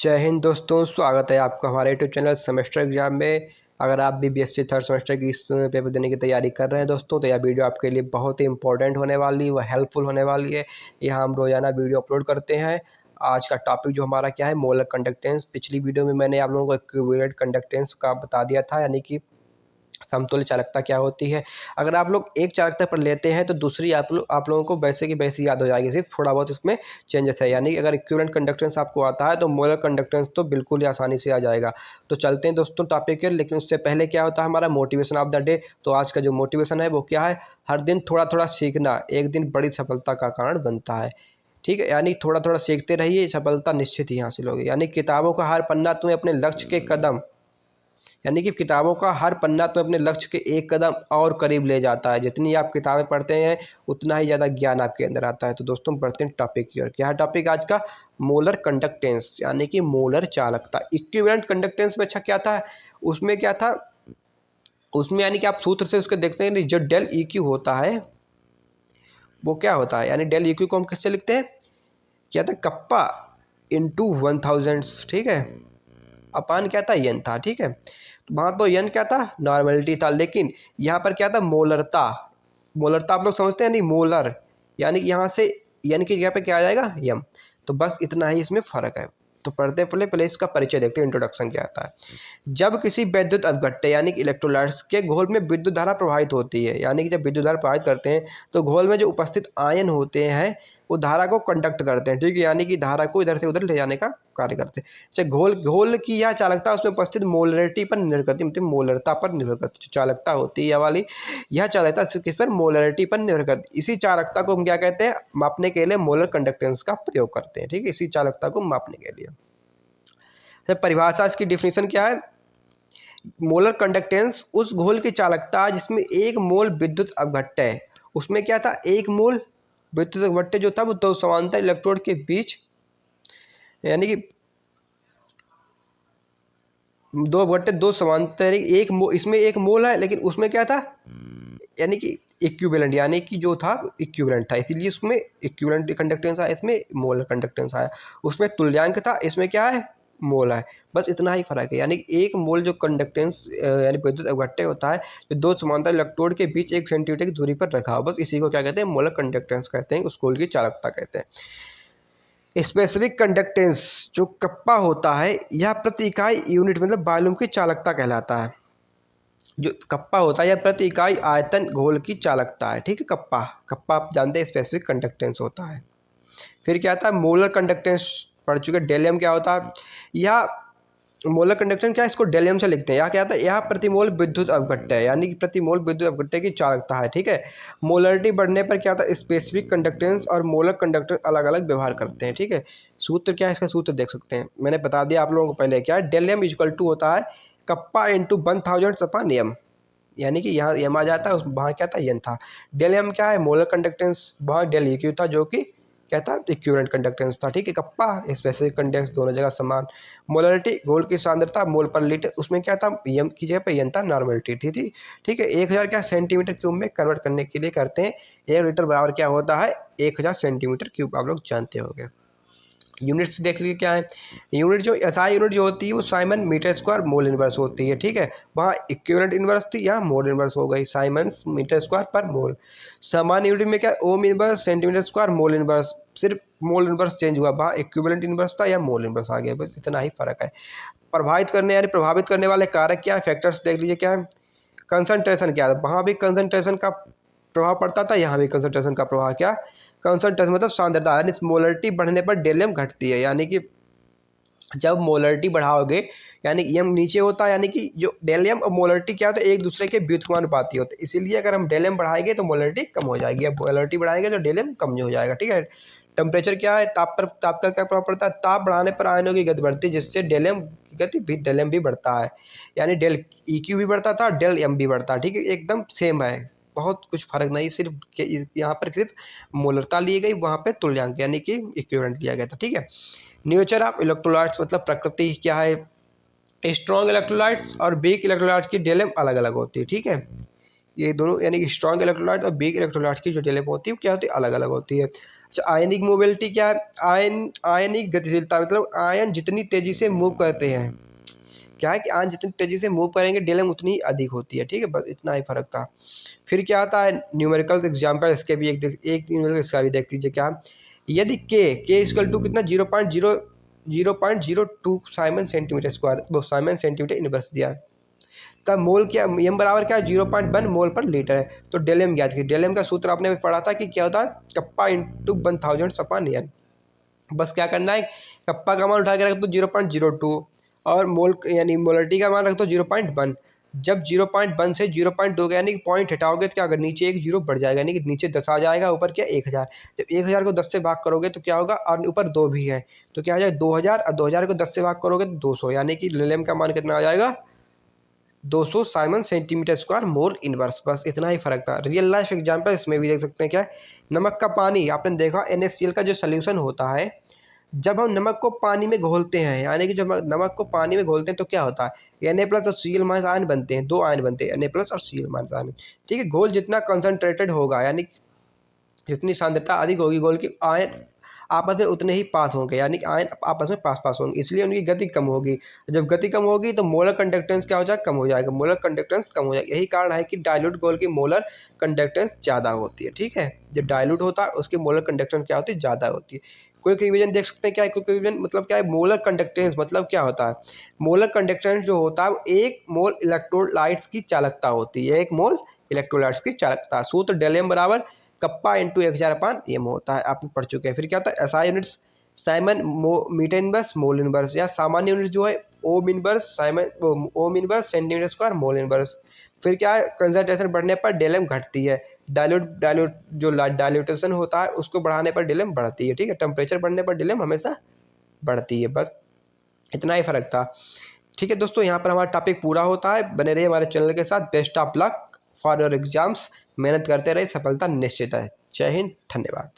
जय हिंद दोस्तों, स्वागत है आपका हमारे यूट्यूब चैनल सेमेस्टर एग्जाम में। अगर आप भी बीएससी थर्ड सेमेस्टर की इस पेपर देने की तैयारी कर रहे हैं दोस्तों, तो यह वीडियो आपके लिए बहुत ही इंपॉर्टेंट होने वाली है, वह हेल्पफुल होने वाली है। यहाँ हम रोजाना वीडियो अपलोड करते हैं। आज का टॉपिक जो हमारा क्या है, मोलर कंडक्टेंस। पिछली वीडियो में मैंने आप लोगों को इक्विवेलेंट कंडक्टेंस का बता दिया था, यानी कि समतुल्य चालकता क्या होती है। अगर आप लोग एक चालकता पर लेते हैं तो दूसरी आप लोगों को वैसे की वैसी याद हो जाएगी, सिर्फ थोड़ा बहुत इसमें चेंजेस है। यानी कि अगर इक्विवेलेंट कंडक्टेंस आपको आता है तो मोलर कंडक्टेंस तो बिल्कुल ही आसानी से आ जाएगा। तो चलते हैं दोस्तों टॉपिक के, लेकिन उससे पहले क्या होता है हमारा मोटिवेशन ऑफ द डे। तो आज का जो मोटिवेशन है वो क्या है, हर दिन थोड़ा थोड़ा सीखना एक दिन बड़ी सफलता का कारण बनता है। ठीक है, यानी थोड़ा थोड़ा सीखते रहिए, सफलता निश्चित ही हासिल होगी। यानी किताबों का हर पन्ना तुम्हें अपने लक्ष्य के कदम, यानी कि किताबों का हर पन्ना तो अपने लक्ष्य के एक कदम और करीब ले जाता है। जितनी आप किताबें पढ़ते हैं उतना ही ज़्यादा ज्ञान आपके अंदर आता है। तो दोस्तों बढ़ते हैं टॉपिक की ओर। क्या है टॉपिक आज का, मोलर कंडक्टेंस, यानी कि मोलर चालकता। इक्विवेलेंट कंडक्टेंस में अच्छा क्या था, उसमें क्या था, उसमें यानी कि आप सूत्र से उसके देखते हैं जो डेल ई क्यू होता है वो क्या होता है। यानी डेल ई क्यू को हम किससे लिखते हैं, क्या था, कप्पा इंटू 1000। ठीक है, अपान क्या था, यन था। ठीक है, वहाँ तो यन क्या था, नॉर्मलिटी था, लेकिन यहाँ पर क्या था, मोलरता। मोलरता आप लोग समझते हैं नहीं, मोलर यानी कि यहाँ से यन की जगह पे क्या आ जाएगा, यम। तो बस इतना ही इसमें फ़र्क है। तो पढ़ते पहले पहले इसका परिचय देखते हैं, इंट्रोडक्शन क्या आता है। जब किसी वैद्युत अवगट्टे यानी कि इलेक्ट्रोलाइट्स के घोल में विद्युत धारा प्रवाहित होती है, यानी कि जब विद्युत धारा प्रवाहित करते हैं तो घोल में जो उपस्थित आयन होते हैं वो धारा को कंडक्ट करते हैं। ठीक है, यानी कि धारा को इधर से उधर ले जाने का कार्य करते हैं। अच्छा, घोल घोल की यह चालकता उसमें उपस्थित मोलरिटी पर निर्भर करती है, मतलब मोलरता पर निर्भर करती है। जो चालकता होती है यह वाली, यह चालकता किस पर, मोलरिटी पर निर्भर करती है। इसी चालकता को हम क्या कहते हैं, मापने के लिए मोलर कंडक्टेंस का प्रयोग करते हैं। ठीक है, इसी चालकता को मापने के लिए। परिभाषा, इसकी डिफिनीशन क्या है, मोलर कंडक्टेंस उस घोल की चालकता जिसमें एक मोल विद्युत अवघट्ट है। उसमें क्या था, एक मोल विद्युत अवघट्ट जो था वो दो समांतर इलेक्ट्रोड के बीच, यानी कि दो अवघट्टे दो समांतर, इसमें एक मोल है लेकिन उसमें क्या था, यानी कि इक्विवेलेंट, यानी कि जो था इक्विवेलेंट था, इसीलिए उसमें इक्विवेलेंट कंडक्टेंस आया, इसमें मोलर कंडक्टेंस आया। उसमें तुल्यांक था, इसमें क्या है, मोल है। बस इतना ही फर्क है। यानी कि एक मोल जो कंडक्टेंस यानी विद्युत अवघट्टे होता है जो दो समांतर इलेक्ट्रोड के बीच 1 सेंटीमीटर की दूरी पर रखा हो, बस इसी को क्या कहते हैं, मोलर कंडक्टेंस कहते हैं, उस घोल की चालकता कहते हैं। स्पेसिफिक कंडक्टेंस जो कप्पा होता है यह प्रति इकाई यूनिट मतलब वॉल्यूम की चालकता कहलाता है। जो कप्पा होता है यह प्रति इकाई आयतन घोल की चालकता है। ठीक है, कप्पा कप्पा आप जानते हैं स्पेसिफिक कंडक्टेंस होता है। फिर क्या आता है, मोलर कंडक्टेंस पढ़ चुके। डेलियम क्या होता है, यह मोलर कंडक्टेंस क्या है, इसको डेलियम से लिखते हैं। यहाँ क्या आता है, यह प्रति मोल विद्युत अवघट्ट है, यानी कि प्रति मोल विद्युत अवघट्टे की चालकता है। ठीक है, मोलरिटी बढ़ने पर क्या आता है, स्पेसिफिक कंडक्टेंस और मोलर कंडक्टेंस अलग अलग व्यवहार करते हैं। ठीक है, सूत्र क्या है, इसका सूत्र देख सकते हैं, मैंने बता दिया आप लोगों को पहले। क्या है, डेलियम इक्वल टू होता है कप्पा इंटू 1000 अपॉन यम, यानी कि यहाँ यम आ जाता है, उस वहाँ क्या था, यन था। डेलियम क्या है, मोलर कंडक्टेंस, वहाँ डेल ई क्यू था जो कि क्या था, इक्विवेलेंट कंडक्टेंस था। ठीक है, कप्पा स्पेसिफिक कंडक्टेंस दोनों जगह समान। मोलरिटी घोल की सांद्रता मोल पर लीटर, उसमें क्या था, यम की जगह पे यन था, नॉर्मलिटी थी। ठीक है, 1000 क्या सेंटीमीटर क्यूब में कन्वर्ट करने के लिए करते हैं। 1 लीटर बराबर क्या होता है, 1000 सेंटीमीटर क्यूब, आप लोग जानते होंगे। यूनिट्स देख लीजिए क्या है, यूनिट जो एसआई यूनिट जो होती है वो siemens metre square mole inverse होती है। ठीक है, वहाँ इक्विवेलेंट इनवर्स थी, यहाँ मोल इनवर्स हो गई, साइमन्स मीटर स्क्वायर पर मोल। सामान्य यूनिट में क्या, ओम inverse centimetre square mole inverse, सिर्फ मोल इनवर्स चेंज हुआ, वहाँ इक्विवेलेंट इनवर्स था या मोल इनवर्स आ गया, बस इतना ही फर्क है। प्रभावित करने यानी प्रभावित करने वाले कारक क्या है, फैक्टर्स देख लीजिए क्या है। कंसंट्रेशन क्या है, वहाँ भी कंसंट्रेशन का प्रभाव पड़ता था, यहाँ भी कंसंट्रेशन का प्रभाव, क्या कंसंट्रेशन मतलब सांद्रता, यानी मोलरिटी बढ़ने पर डेलियम घटती है। यानी कि जब मोलरिटी बढ़ाओगे, यानी यम नीचे होता है, यानी कि जो डेलियम और मोलरिटी क्या होता है, एक दूसरे के व्युत्क्रमानुपाती होते हैं। इसीलिए अगर हम डेलियम बढ़ाएंगे तो मोलरिटी कम हो जाएगी, अब मोलरिटी बढ़ाएंगे तो डेलियम कम हो जाएगा। ठीक है, टेम्परेचर क्या है, ताप का क्या प्रभाव पड़ता है, ताप बढ़ाने पर आयनों की गति बढ़ती है, जिससे डेलियम की गति भी डेलियम भी बढ़ता है। यानी डेल ई क्यू भी बढ़ता था, डेल एम भी बढ़ता है। ठीक है, एकदम सेम है, बहुत कुछ फर्क नहीं, सिर्फ यहाँ पर सिर्फ मोलरता ली गई, वहाँ पे तुल्यांक यानी कि इक्विवेलेंट लिया गया था। ठीक है, नेचर ऑफ इलेक्ट्रोलाइट्स मतलब प्रकृति क्या है, स्ट्रॉन्ग इलेक्ट्रोलाइट्स और वीक इलेक्ट्रोलाइट्स की डेलेम अलग अलग होती है। ठीक है, ये दोनों यानी कि स्ट्रॉन्ग इलेक्ट्रोलाइट और वीक इलेक्ट्रोलाइट की जो डेलेम होती है क्या होती है, अलग अलग होती है। आयनिक मोबिलिटी क्या है? आयनिक गतिशीलता मतलब आयन जितनी तेजी से मूव करते हैं, क्या है कि आयन जितनी तेजी से मूव करेंगे डेलम उतनी अधिक होती है। ठीक है, बस इतना ही फर्क था। फिर क्या आता है न्यूमेरिकल एग्जाम्पल, इसके भी एक न्यूमेरिकल इसका भी देख लीजिए। क्या यदि के इक्वल टू कितना 0.02 साइमन सेंटीमीटर स्क्वायर, वो साइमन सेंटीमीटर इनवर्स दिया है, तब मोल क्या एम बराबर क्या है 0.1 मोल पर लीटर है। तो डेल ज्ञात की, डेल का सूत्र आपने पढ़ा था कि क्या होता है कप्पा इंटू 1000 सपान एन। बस क्या करना है, कप्पा का मान उठा के रख दो 0.02 और मोल यानी मोलरिटी का मान रख दो 0.1। जब 0.1 से 0.2 का यानी कि पॉइंट हटाओगे तो क्या अगर नीचे एक जीरो बढ़ जाएगा, यानी कि नीचे 10 आ जाएगा, ऊपर क्या 1000। जब 1000 को 10 से भाग करोगे तो क्या होगा, और ऊपर 2 भी है तो क्या आ जाएगा 2000, और 2000 को 10 से भाग करोगे तो 200, यानी कि लेलेम का मान कितना आ जाएगा 200 Simon centimetre square mole inverse. बस इतना ही फर्क था। रियल लाइफ एग्जांपल इसमें भी देख सकते हैं। क्या है, नमक का पानी आपने देखा NaCl का जो सोल्यूशन होता है, जब हम नमक को पानी में घोलते हैं, यानी कि जब नमक को पानी में घोलते हैं तो क्या होता है Na प्लस और Cl माइनस आयन बनते हैं, दो आयन बनते हैं Na प्लस और Cl माइनस आयन। ठीक है, घोल जितना कंसनट्रेटेड होगा यानी जितनी सांद्रता अधिक होगी घोल की, आयन आपस में उतने ही पास होंगे, यानी कि आयन आपस में पास पास होंगे, इसलिए उनकी गति कम होगी। जब गति कम होगी तो मोलर कंडक्टेंस क्या हो जाएगा, कम हो जाएगा, मोलर कंडक्टेंस कम हो जाएगा। यही कारण है कि डाइल्यूट घोल की मोलर कंडक्टेंस ज़्यादा होती है। ठीक है, जब डाइल्यूट होता है उसकी मोलर कंडक्टेंस क्या होती है, ज़्यादा होती है। कोई इक्वेशन देख सकते हैं। क्या है कोई इक्वेशन मतलब क्या है, मोलर कंडक्टेंस मतलब क्या होता है, मोलर कंडक्टेंस जो होता है एक मोल इलेक्ट्रोलाइट्स की चालकता होती है, एक मोल इलेक्ट्रोलाइट्स की चालकता। सूत्र डेल बराबर कप्पा इंटू 1000/m होता है, आप पढ़ चुके हैं। फिर क्या होता है SI units siemens metre inverse mole inverse, या सामान्य यूनिट जो है ohm inverse siemens ohm inverse centimetre square mole inverse. फिर क्या है कंसंट्रेशन बढ़ने पर डेलम घटती है, डाइल्यूट जो डाइल्यूटेशन होता है उसको बढ़ाने पर डेलम बढ़ती है। ठीक है, टेम्परेचर बढ़ने पर डेलम हमेशा बढ़ती है। बस इतना ही फर्क था। ठीक है दोस्तों, यहाँ पर हमारा टॉपिक पूरा होता है। बने रहिए हमारे चैनल के साथ। Best of luck for your exams. मेहनत करते रहे, सफलता निश्चित है। जय हिंद, धन्यवाद।